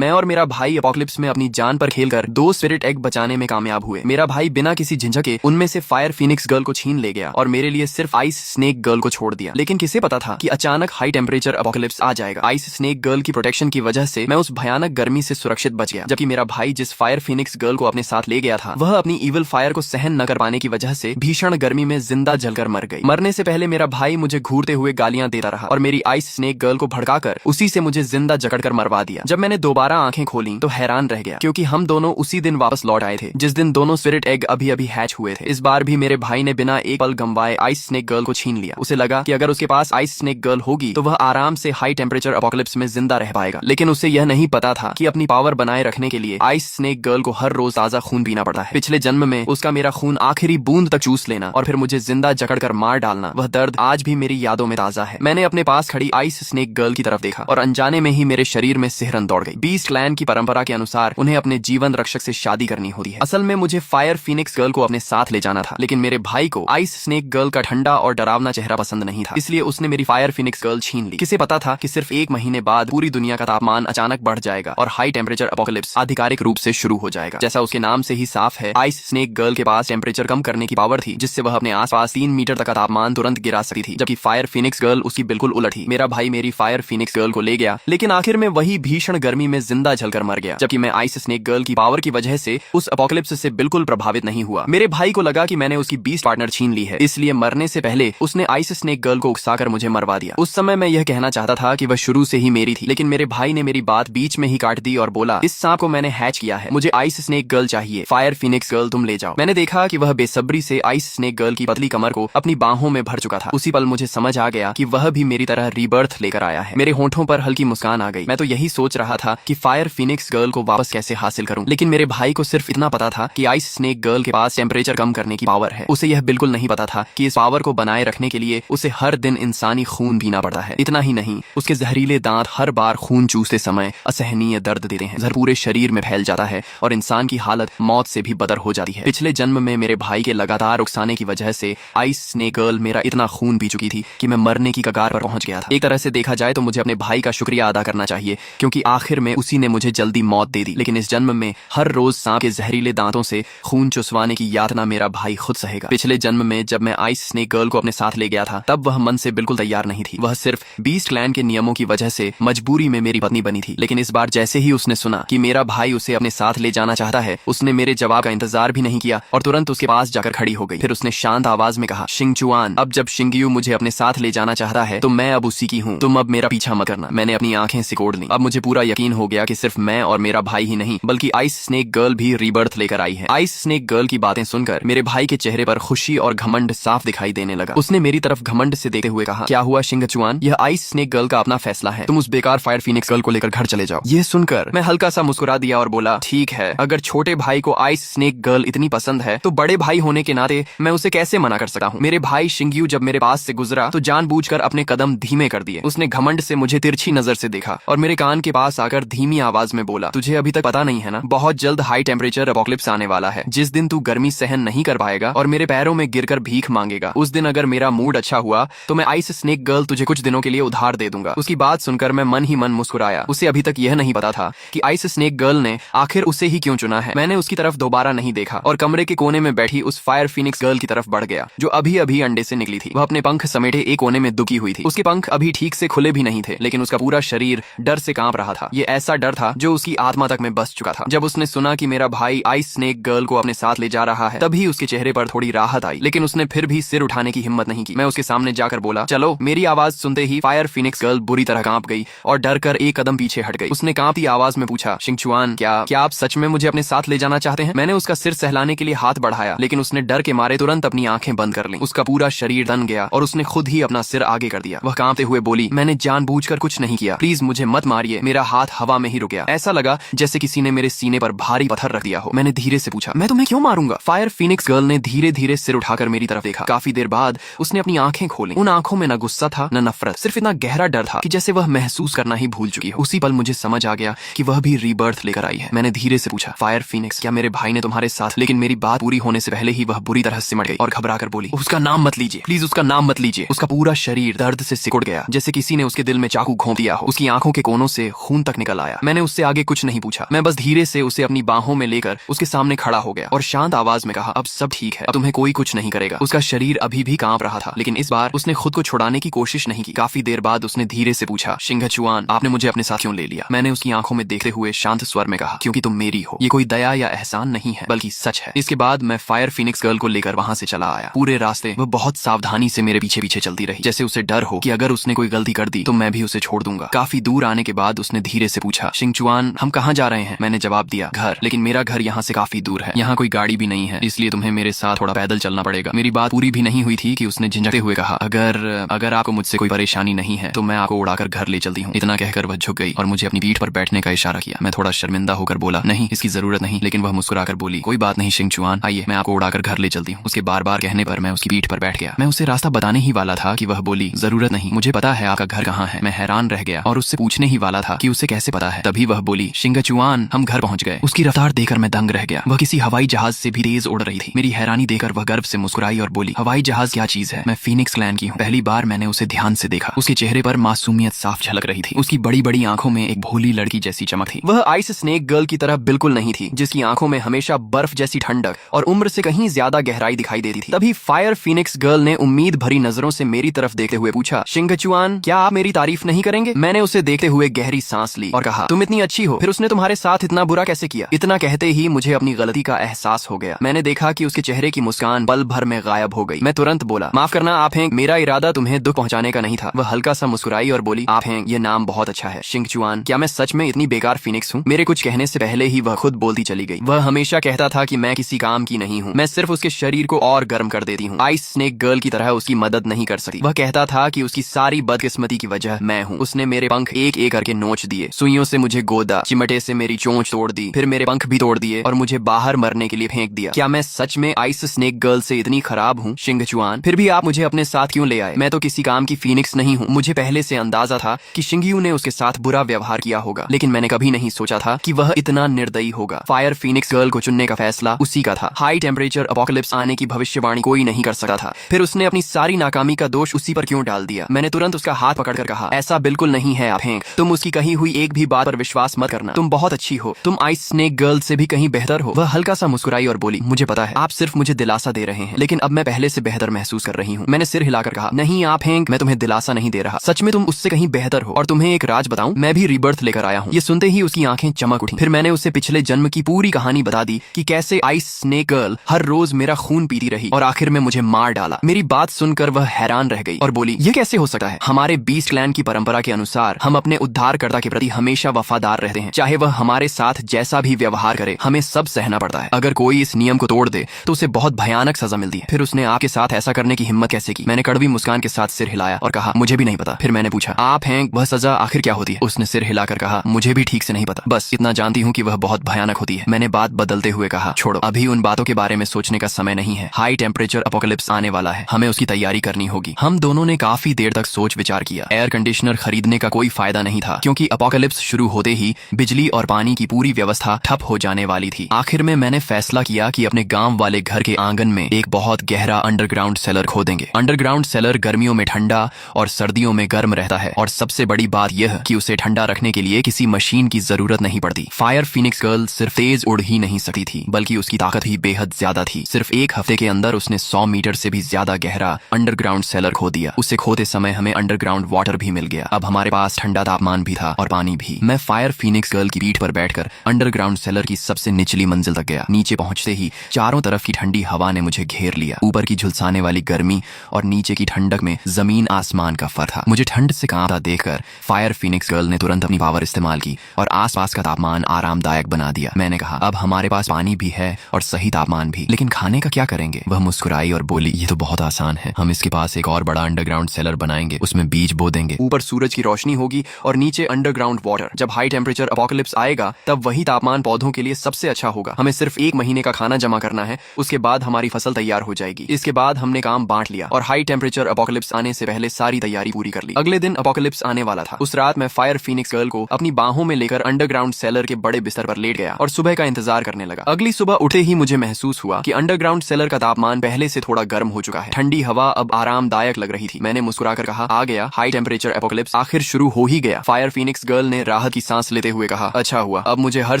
मैं और मेरा भाई एपोकलिप्स में अपनी जान पर खेलकर 2 स्पिरिट एग बचाने में कामयाब हुए। मेरा भाई बिना किसी झिझके उनमें से फायर फिनिक्स गर्ल को छीन ले गया और मेरे लिए सिर्फ आइस स्नेक गर्ल को छोड़ दिया। लेकिन किसे पता था कि अचानक हाई टेम्परेचर एपोकलिप्स आ जाएगा। आइस स्नेक गर्ल की प्रोटेक्शन की वजह से मैं उस भयानक गर्मी से सुरक्षित बच गया, जबकि मेरा भाई जिस फायर फिनिक्स गर्ल को अपने साथ ले गया था वह अपनी इविल फायर को सहन न कर पाने की वजह से भीषण गर्मी में जिंदा जलकर मर गई। मरने से पहले मेरा भाई मुझे घूरते हुए गालियां देता रहा और मेरी आइस स्नेक गर्ल को भड़काकर उसी से मुझे जिंदा जकड़कर मरवा दिया। जब मैंने दोबारा आंखें खोली तो हैरान रह गया, क्योंकि हम दोनों उसी दिन वापस लौट आए थे जिस दिन दोनों स्पिरिट एग अभी अभी हैच हुए थे। इस बार भी मेरे भाई ने बिना एक पल गंवाए आइस स्नेक गर्ल को छीन लिया। उसे लगा कि अगर उसके पास आइस स्नेक गर्ल होगी तो वह आराम से हाई टेम्परेचर एपोकलिप्स में जिंदा रह पाएगा। लेकिन उसे यह नहीं पता था कि अपनी पावर बनाए रखने के लिए आइस स्नेक गर्ल को हर रोज ताजा खून पीना पड़ता है। पिछले जन्म में उसका मेरा खून आखिरी बूंद तक चूस लेना और फिर मुझे जिंदा जकड़कर मार डालना, वह दर्द आज भी मेरी यादों में ताजा है। मैंने अपने पास खड़ी आइस स्नेक गर्ल की तरफ देखा और अनजाने में ही मेरे शरीर में सिहरन दौड़ गई। बीस्ट क्लैन की परंपरा के अनुसार उन्हें अपने जीवन रक्षक से शादी करनी होती है। असल में मुझे फायर फिनिक्स गर्ल को अपने साथ ले जाना था, लेकिन मेरे भाई को आइस स्नेक गर्ल का ठंडा और डरावना चेहरा पसंद नहीं था, इसलिए उसने मेरी फायर फिनिक्स गर्ल छीन ली। किसे पता था कि सिर्फ 1 महीने बाद पूरी दुनिया का तापमान अचानक बढ़ जाएगा और हाई टेम्परेचर एपोकलिप्स आधिकारिक रूप से शुरू हो जाएगा। जैसा उसके नाम से ही साफ है, आइस स्नेक गर्ल के पास टेम्परेचर कम करने की पावर थी, जिससे वह अपने आसपास 3 मीटर तक का तापमान तुरंत गिरा सकती थी, जबकि फायर फिनिक्स गर्ल उसकी बिल्कुल उलट थी। मेरा भाई मेरी फायर फिनिक्स गर्ल को ले गया, लेकिन आखिर में वही भीषण गर्मी में जिंदा जलकर मर गया, जबकि मैं आइस स्नेक गर्ल की पावर की वजह से उस एपोकलिप्स से बिल्कुल प्रभावित नहीं हुआ। मेरे भाई को लगा कि मैंने उसकी बीस्ट पार्टनर छीन ली है, इसलिए मरने से पहले उसने आइस स्नेक गर्ल को उकसाकर मुझे मरवा दिया। उस समय मैं यह कहना चाहता था कि वह शुरू से ही मेरी थी, लेकिन मेरे भाई ने मेरी बात बीच में ही काट दी और बोला, इस सांप को मैंने हैच किया है, मुझे आइस स्नेक गर्ल चाहिए, फायर फिनिक्स गर्ल तुम ले जाओ। मैंने देखा कि वह बेसब्री से आइस स्नेक गर्ल की पतली कमर को अपनी बाहों में भर चुका था। उसी पल मुझे समझ आ गया कि वह भी मेरी तरह रीबर्थ लेकर आया है। मेरे होंठों पर हल्की मुस्कान आ गई। मैं तो यही सोच रहा था कि फायर फिनिक्स गर्ल को वापस कैसे हासिल करूं, लेकिन मेरे भाई को सिर्फ इतना पता था कि आइस स्नेक गर्ल के पास टेम्परेचर कम करने की पावर है। उसे यह बिल्कुल नहीं पता था कि इस पावर को बनाए रखने के लिए उसे हर दिन इंसानी खून पीना पड़ता है। इतना ही नहीं, उसके जहरीले दांत हर बार खून चूसते समय असहनीय दर्द देते हैं, जहर पूरे शरीर में फैल जाता है और इंसान की हालत मौत से भी बदतर हो जाती है। पिछले जन्म में मेरे भाई के लगातार उकसाने की वजह से आइस स्नेक गर्ल मेरा इतना खून पी चुकी थी कि मैं मरने की कगार पर पहुंच गया था। एक तरह से देखा जाए तो मुझे अपने भाई का शुक्रिया अदा करना चाहिए, क्योंकि आखिर में उसी ने मुझे जल्दी मौत दे दी। लेकिन इस जन्म में हर रोज सांप के जहरीले दांतों से खून चुसवाने की यातना मेरा भाई खुद सहेगा। पिछले जन्म में जब मैं आइस स्नेक गर्ल को अपने साथ ले गया था, तब वह मन से बिल्कुल तैयार नहीं थी। वह सिर्फ बीस्ट क्लैन के नियमों की वजह से मजबूरी में मेरी पत्नी बनी थी। लेकिन इस बार जैसे ही उसने सुना कि मेरा भाई उसे अपने साथ ले जाना चाहता है, उसने मेरे जवाब का इंतजार भी नहीं किया और तुरंत उसके पास जाकर खड़ी हो गई। फिर उसने शांत आवाज में कहा, शिंगचुआन, अब जब शिंगयू मुझे अपने साथ ले जाना चाहता है तो मैं अब उसी की हूँ, तुम अब मेरा पीछा मत करना। मैंने अपनी आंखें सिकोड़ ली। अब मुझे पूरा यकीन हो गया कि सिर्फ मैं और मेरा भाई ही नहीं, बल्कि आइस स्नेक गर्ल भी रीबर्थ लेकर आई है। आइस स्नेक गर्ल की बातें सुनकर मेरे भाई के चेहरे पर खुशी और घमंड साफ दिखाई देने लगा। उसने मेरी तरफ घमंड से देखते हुए कहा, क्या हुआ शिंगचुआन, यह आइस स्नेक गर्ल का अपना फैसला है, तुम उस बेकार फायर फिनिक्स गर्ल को लेकर घर चले जाओ। यह सुनकर मैं हल्का सा मुस्कुरा दिया और बोला, ठीक है, अगर छोटे भाई को आइस स्नेक गर्ल इतनी पसंद है तो बड़े भाई होने के नाते मैं उसे कैसे मना कर सकता हूँ। मेरे भाई शिंगयू जब मेरे पास से गुजरा तो जानबूझकर अपने कदम धीमे कर दिए। उसने घमंड से मुझे तिरछी नजर से देखा और मेरे कान के पास आकर धीमी आवाज में बोला, तुझे अभी तक पता नहीं है ना, बहुत जल्द हाई टेम्परेचर एपोकलिप्स आने वाला है। जिस दिन तू गर्मी सहन नहीं कर पाएगा और मेरे पैरों में गिरकर भीख मांगेगा, उस दिन अगर मेरा मूड अच्छा हुआ तो मैं आइस स्नेक गर्ल तुझे कुछ दिनों के लिए उधार दे दूंगा। उसकी बात सुनकर मैं मन ही मन मुस्कुराया। उसे अभी तक यह नहीं पता था कि आइस स्नेक गर्ल ने आखिर उसे ही क्यों चुना है। मैंने उसकी तरफ दोबारा नहीं देखा और कमरे के कोने में बैठी उस फायर फिनिक्स गर्ल की तरफ बढ़ गया, जो अभी अभी अंडे से निकली थी। वह अपने पंख समेटे एक कोने में दुखी हुई थी। उसके पंख अभी ठीक से खुले भी नहीं थे, लेकिन उसका पूरा शरीर डर से कांप रहा था। ये ऐसा डर था जो उसकी आत्मा तक में बस चुका था। जब उसने सुना कि मेरा भाई आइस स्नेक गर्ल को अपने साथ ले जा रहा है, तभी उसके चेहरे पर थोड़ी राहत आई, लेकिन उसने फिर भी सिर उठाने की हिम्मत नहीं की। मैं उसके सामने जाकर बोला, चलो। मेरी आवाज सुनते ही फायर फिनिक्स गर्ल बुरी तरह कांप गई और डर कर एक कदम पीछे हट गई। उसने कांपती आवाज में पूछा, शिंगचुआन, क्या आप सच में मुझे अपने साथ ले जाना चाहते हैं? मैंने उसका सिर सहलाने के लिए हाथ बढ़ाया, लेकिन उसने डर के मारे तुरंत अपनी आंखें बंद कर ली। उसका पूरा शरीर दन गया और उसने खुद ही अपना सिर आगे कर दिया। वह कांपते हुए बोली, मैंने जानबूझकर कुछ नहीं किया, प्लीज मुझे मत मारिए। मेरा हाथ हवा में ही रुक गया। ऐसा लगा जैसे किसी ने मेरे सीने पर भारी पत्थर रख दिया हो। मैंने धीरे से पूछा, मैं तुम्हें क्यों मारूंगा? फायर फिनिक्स गर्ल ने धीरे धीरे सिर उठाकर मेरी तरफ देखा। काफी देर बाद उसने अपनी आंखें खोली। उन आंखों में न गुस्सा था न नफरत, सिर्फ इतना गहरा डर था कि जैसे वह महसूस करना ही भूल चुकी हो। उसी पल मुझे समझ आ गया कि वह भी रीबर्थ लेकर आई है। मैंने धीरे से पूछा, फायर फिनिक्स, क्या मेरे भाई ने तुम्हारे साथ? लेकिन मेरी बात पूरी होने से पहले ही वह बुरी तरह सिमट गई और घबरा कर बोली, उसका नाम मत लीजिए, प्लीज उसका नाम मत लीजिए। उसका पूरा शरीर दर्द से सिकुड़ गया, जैसे किसी ने उसके दिल में चाकू घोंप दिया हो। उसकी आंखों के कोनों से खून तक निकल आया। आया। मैंने उससे आगे कुछ नहीं पूछा, मैं बस धीरे से उसे अपनी बाहों में लेकर उसके सामने खड़ा हो गया और शांत आवाज में कहा, अब सब ठीक है, अब तुम्हें कोई कुछ नहीं करेगा। उसका शरीर अभी भी कांप रहा था, लेकिन इस बार उसने खुद को छुड़ाने की कोशिश नहीं की। काफी देर बाद उसने धीरे से पूछा, शिंगचुआन, आपने मुझे अपने साथ क्यों ले लिया? मैंने उसकी आंखों में देखते हुए शांत स्वर में कहा, क्योंकि तुम मेरी हो। ये कोई दया या एहसान नहीं है, बल्कि सच है। इसके बाद मैं फायर फिनिक्स गर्ल को लेकर वहां से चला आया। पूरे रास्ते वह बहुत सावधानी से मेरे पीछे पीछे चलती रही, जैसे उसे डर हो कि अगर उसने कोई गलती कर दी तो मैं भी उसे छोड़ दूंगा। काफी दूर आने के बाद उसने धीरे से पूछा, शिंगचुआन, हम कहाँ जा रहे हैं? मैंने जवाब दिया, घर, लेकिन मेरा घर यहाँ से काफी दूर है, यहाँ कोई गाड़ी भी नहीं है, इसलिए तुम्हें मेरे साथ थोड़ा पैदल चलना पड़ेगा। मेरी बात पूरी भी नहीं हुई थी कि उसने झिझकते हुए कहा, अगर आपको मुझसे कोई परेशानी नहीं है तो मैं आपको उड़ाकर घर ले चलती हूँ। इतना कहकर वह झुक गई और मुझे अपनी पीठ पर बैठने का इशारा किया। मैं थोड़ा शर्मिंदा होकर बोला, नहीं, इसकी जरूरत नहीं, लेकिन वह मुस्कुराकर बोली, कोई बात नहीं शिंगचुआन, आइए, मैं आपको उड़ाकर घर ले चलती हूँ। उसके बार बार कहने पर मैं उसकी पीठ पर बैठ गया। मैं उसे रास्ता बताने ही वाला था कि वह बोली, जरूरत नहीं, मुझे पता है आपका घर कहाँ है। मैं हैरान रह गया और उससे पूछने ही वाला था कि उसे कैसे पता है। तभी वह बोली, शिंगचुआन, हम घर पहुंच गए। उसकी रफ्तार देखकर मैं दंग रह गया। वह किसी हवाई जहाज से भी तेज उड़ रही थी। मेरी हैरानी देखकर वह गर्व से मुस्कुराई और बोली, हवाई जहाज क्या चीज है? मैं फीनिक्स क्लैन की हूँ। पहली बार मैंने उसे ध्यान से देखा। उसके चेहरे पर मासूमियत साफ झलक रही थी। उसकी बड़ी बड़ी आंखों में एक भोली लड़की जैसी चमक थी। वह आइस स्नेक गर्ल की तरह बिल्कुल नहीं थी, जिसकी आंखों में हमेशा बर्फ जैसी ठंडक और उम्र से कहीं ज्यादा गहराई दिखाई देती थी। तभी फायर फिनिक्स गर्ल ने उम्मीद भरी नजरों से मेरी तरफ देखते हुए पूछा, शिंगचुआन, क्या आप मेरी तारीफ नहीं करेंगे? मैंने उसे देखते हुए गहरी सांस ली और कहा, तुम इतनी अच्छी हो, फिर उसने तुम्हारे साथ इतना बुरा कैसे किया? इतना कहते ही मुझे अपनी गलती का एहसास हो गया। मैंने देखा कि उसके चेहरे की मुस्कान पल भर में गायब हो गई। मैं तुरंत बोला, माफ करना आप हैं, मेरा इरादा तुम्हें दुख पहुंचाने का नहीं था। वह हल्का सा मुस्कुराई और बोली, आप हैं, ये नाम बहुत अच्छा है। शिंगचुआन, क्या मैं सच में इतनी बेकार फिनिक्स हूँ? मेरे कुछ कहने से पहले ही वह खुद बोलती चली गई। वह हमेशा कहता था कि मैं किसी काम की नहीं हूँ, मैं सिर्फ उसके शरीर को और गर्म कर देती हूँ। आइस स्नेक गर्ल की तरह उसकी मदद नहीं कर सकती। वह कहता था कि उसकी सारी बदकिस्मती की वजह मैं हूँ। उसने मेरे पंख एक एक करके नोच दिए, सुइयों से मुझे गोदा, चिमटे से मेरी चोंच तोड़ दी, फिर मेरे पंख भी तोड़ दिए और मुझे बाहर मरने के लिए फेंक दिया। क्या मैं सच में आइस स्नेक गर्ल से इतनी खराब हूँ? शिंगचुआन, फिर भी आप मुझे अपने साथ क्यों ले आए? मैं तो किसी काम की फीनिक्स नहीं हूँ। मुझे पहले से अंदाजा था कि शिंगयू ने उसके साथ बुरा व्यवहार किया होगा, लेकिन मैंने कभी नहीं सोचा था कि वह इतना निर्दयी होगा। फायर फीनिक्स गर्ल को चुनने का फैसला उसी का था। हाई टेम्परेचर अपोकलिप्स आने की भविष्यवाणी कोई नहीं कर सकता था। फिर उसने अपनी सारी नाकामी का दोष उसी पर क्यों डाल दिया? मैंने तुरंत उसका हाथ पकड़कर कहा, ऐसा बिल्कुल नहीं है आप हैं। तुम उसकी कही हुई एक भी बात पर विश्वास मत करना। तुम बहुत अच्छी हो, तुम आइस स्नेक गर्ल से भी कहीं बेहतर हो। वह हल्का सा मुस्कुराई और बोली, मुझे पता है, आप सिर्फ मुझे दिलासा दे रहे हैं, लेकिन अब मैं पहले से बेहतर महसूस कर रही हूँ। मैंने सिर हिलाकर कहा, नहीं आप हैं, मैं तुम्हें दिलासा नहीं दे रहा। सच में तुम उससे कहीं बेहतर हो। और तुम्हें एक राज बताऊं, मैं भी रीबर्थ लेकर आया हूँ। ये सुनते ही उसकी आंखें चमक उठी। फिर मैंने उसे पिछले जन्म की पूरी कहानी बता दी कि कैसे आइस स्नेक गर्ल हर रोज मेरा खून पीती रही और आखिर में मुझे मार डाला। मेरी बात सुनकर वह हैरान रह गई और बोली, ये कैसे हो सकता है? हमारे बीस्ट क्लैन की परंपरा के अनुसार हम अपने उद्धारकर्ता के प्रति हमेशा वफादार रहते हैं, चाहे वह हमारे साथ जैसा भी व्यवहार करे, हमें सब सहना पड़ता है। अगर कोई इस नियम को तोड़ दे तो उसे बहुत भयानक सजा मिलती है। फिर उसने आपके साथ ऐसा करने की हिम्मत कैसे की? मैंने कड़वी मुस्कान के साथ सिर हिलाया और कहा, मुझे भी नहीं पता। फिर मैंने पूछा, आप हैं, वह सजा आखिर क्या होती है? उसने सिर हिलाकर कहा, मुझे भी ठीक से नहीं पता, बस इतना जानती हूँ कि वह बहुत भयानक होती है। मैंने बात बदलते हुए कहा, छोड़ो, अभी उन बातों के बारे में सोचने का समय नहीं है। हाई टेम्परेचर अपोकलिप्स आने वाला है, हमें उसकी तैयारी करनी होगी। हम दोनों ने काफी देर तक सोच विचार किया। एयर कंडीशनर खरीदने का कोई फायदा नहीं था, क्योंकि अपोकलिप्स शुरू होते ही बिजली और पानी की पूरी व्यवस्था ठप हो जाने वाली थी। आखिर में मैंने फैसला किया कि अपने गांव वाले घर के आंगन में एक बहुत गहरा अंडरग्राउंड सेलर खोदेंगे। अंडरग्राउंड सेलर गर्मियों में ठंडा और सर्दियों में गर्म रहता है, और सबसे बड़ी बात यह कि उसे ठंडा रखने के लिए किसी मशीन की जरूरत नहीं पड़ती। फायर फीनिक्स गर्ल सिर्फ तेज उड़ ही नहीं सकती थी, बल्कि उसकी ताकत भी बेहद ज्यादा थी। सिर्फ एक हफ्ते के अंदर उसने 100 मीटर से भी ज्यादा गहरा अंडरग्राउंड सेलर खो दिया। उसे खोते समय हमें अंडरग्राउंड वाटर भी मिल गया। अब हमारे पास ठंडा तापमान भी था और पानी भी। मैं फायर फीनिक्स गर्ल की पीठ पर बैठकर अंडरग्राउंड सेलर की सबसे निचली मंजिल तक गया। नीचे पहुंचते ही चारों तरफ की ठंडी हवा ने मुझे घेर लिया। ऊपर की झुलसाने वाली गर्मी और नीचे की ठंडक में जमीन आसमान का फर्क था। मुझे ठंड से कांपता देखकर फायर फीनिक्स गर्ल ने तुरंत अपनी पावर इस्तेमाल की और आसपास का तापमान आरामदायक बना दिया। मैंने कहा, अब हमारे पास पानी भी है और सही तापमान भी, लेकिन खाने का क्या करेंगे? वह मुस्कुराई और बोली, ये तो बहुत आसान है। हम इसके पास एक और बड़ा अंडरग्राउंड सेलर बनाएंगे, उसमें बीज बो देंगे, ऊपर सूरज की रोशनी होगी और नीचे अंडरग्राउंड वाटर। जब हाई टेम्परेचर अपोकलिप्स आएगा तब वही तापमान पौधों के लिए सबसे अच्छा होगा। हमें सिर्फ 1 महीने का खाना जमा करना है, उसके बाद हमारी फसल तैयार हो जाएगी। इसके बाद हमने काम बांट लिया और हाई टेम्परेचर अपोकलिप्स आने से पहले सारी तैयारी पूरी कर ली। अगले दिन अपोकलिप्स आने वाला था। उस रात मैं फायर फीनिक्स गर्ल को अपनी बाहों में लेकर अंडरग्राउंड सेलर के बड़े बिस्तर पर लेट गया और सुबह का इंतजार करने लगा। अगली सुबह उठते ही मुझे महसूस हुआ कि अंडरग्राउंड सेलर का तापमान पहले से थोड़ा गर्म हो चुका है। ठंडी हवा अब आरामदायक लग रही थी। मैंने मुस्कुराकर कहा, आ गया, हाई टेम्परेचर एपोकलिप्स आखिर शुरू हो ही गया। फायर फीनिक्स गर्ल ने राहत की सांस लेते हुए कहा, अच्छा हुआ, अब मुझे हर